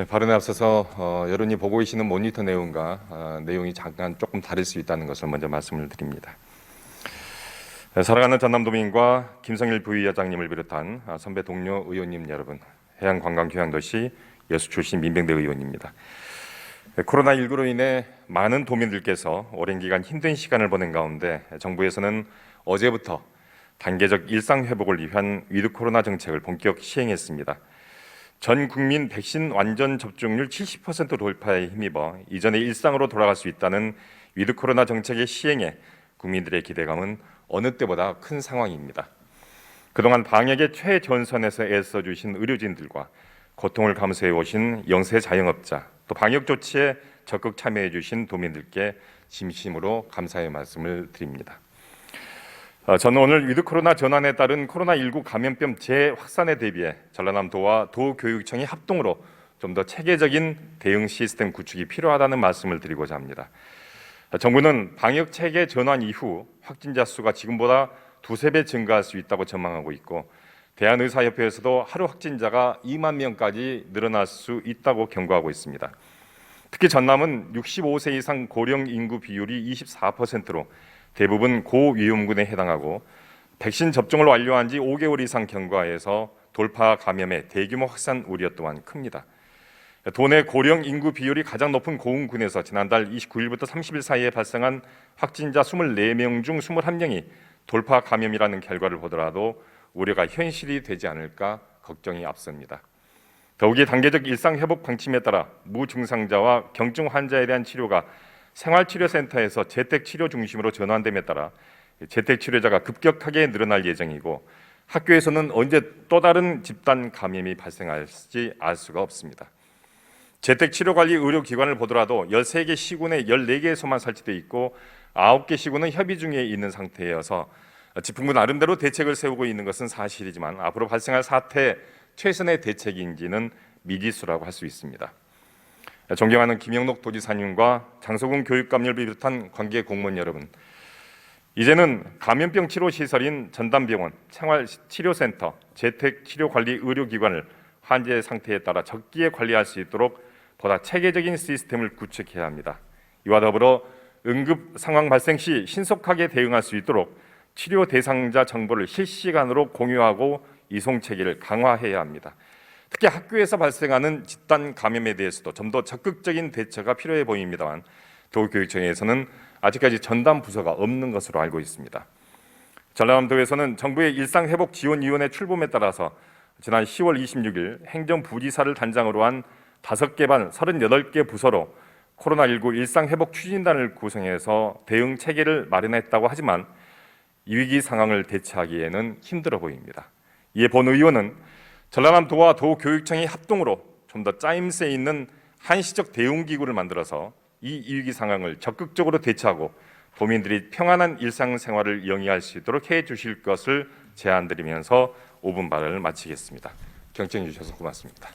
발언에 앞서서 여러분이 보고 계시는 모니터 내용과 내용이 잠깐 조금 다를 수 있다는 것을 먼저 말씀을 드립니다. 사랑하는 전남도민과 김성일 부의장님을 비롯한 선배 동료 의원님 여러분, 해양관광교양도시 여수 출신 민병대 의원입니다. 코로나19로 인해 많은 도민들께서 오랜 기간 힘든 시간을 보낸 가운데 정부에서는 어제부터 단계적 일상 회복을 위한 위드 코로나 정책을 본격 시행했습니다. 전 국민 백신 완전 접종률 70% 돌파에 힘입어 이전의 일상으로 돌아갈 수 있다는 위드 코로나 정책의 시행에 국민들의 기대감은 어느 때보다 큰 상황입니다. 그동안 방역의 최전선에서 애써주신 의료진들과 고통을 감수해 오신 영세 자영업자, 또 방역 조치에 적극 참여해 주신 도민들께 진심으로 감사의 말씀을 드립니다. 저는 오늘 위드 코로나 전환에 따른 코로나19 감염병 재확산에 대비해 전라남도와 도교육청이 합동으로 좀 더 체계적인 대응 시스템 구축이 필요하다는 말씀을 드리고자 합니다. 정부는 방역 체계 전환 이후 확진자 수가 지금보다 두세 배 증가할 수 있다고 전망하고 있고, 대한의사협회에서도 하루 확진자가 2만 명까지 늘어날 수 있다고 경고하고 있습니다. 특히 전남은 65세 이상 고령 인구 비율이 24%로 대부분 고위험군에 해당하고, 백신 접종을 완료한 지 5개월 이상 경과에서 돌파 감염의 대규모 확산 우려 또한 큽니다. 도내 고령 인구 비율이 가장 높은 고흥군에서 지난달 29일부터 30일 사이에 발생한 확진자 24명 중 21명이 돌파 감염이라는 결과를 보더라도 우려가 현실이 되지 않을까 걱정이 앞섭니다. 더욱이 단계적 일상 회복 방침에 따라 무증상자와 경증 환자에 대한 치료가 생활치료센터에서 재택치료 중심으로 전환됨에 따라 재택치료자가 급격하게 늘어날 예정이고, 학교에서는 언제 또 다른 집단 감염이 발생할지 알 수가 없습니다. 재택치료관리 의료기관을 보더라도 13개 시군에 14개소만 설치되어 있고 9개 시군은 협의 중에 있는 상태여서 지풍부 나름대로 대책을 세우고 있는 것은 사실이지만 앞으로 발생할 사태에 최선의 대책인지는 미지수라고 할 수 있습니다. 존경하는 김영록 도지사님과 장소근 교육감을 비롯한 관계 공무원 여러분, 이제는 감염병 치료 시설인 전담병원, 생활치료센터, 재택치료관리 의료기관을 환자의 상태에 따라 적기에 관리할 수 있도록 보다 체계적인 시스템을 구축해야 합니다. 이와 더불어 응급 상황 발생 시 신속하게 대응할 수 있도록 치료 대상자 정보를 실시간으로 공유하고 이송 체계를 강화해야 합니다. 특히 학교에서 발생하는 집단 감염에 대해서도 좀 더 적극적인 대처가 필요해 보입니다만, 도교육청에서는 아직까지 전담 부서가 없는 것으로 알고 있습니다. 전라남도에서는 정부의 일상회복지원위원회 출범에 따라서 지난 10월 26일 행정부지사를 단장으로 한 5개 반 38개 부서로 코로나19 일상회복 추진단을 구성해서 대응 체계를 마련했다고 하지만 이 위기 상황을 대처하기에는 힘들어 보입니다. 이에 본 의원은 전라남도와 도교육청이 합동으로 좀 더 짜임새 있는 한시적 대응기구를 만들어서 이 위기 상황을 적극적으로 대처하고 도민들이 평안한 일상생활을 영위할 수 있도록 해주실 것을 제안드리면서 5분 발언을 마치겠습니다. 경청해 주셔서 고맙습니다.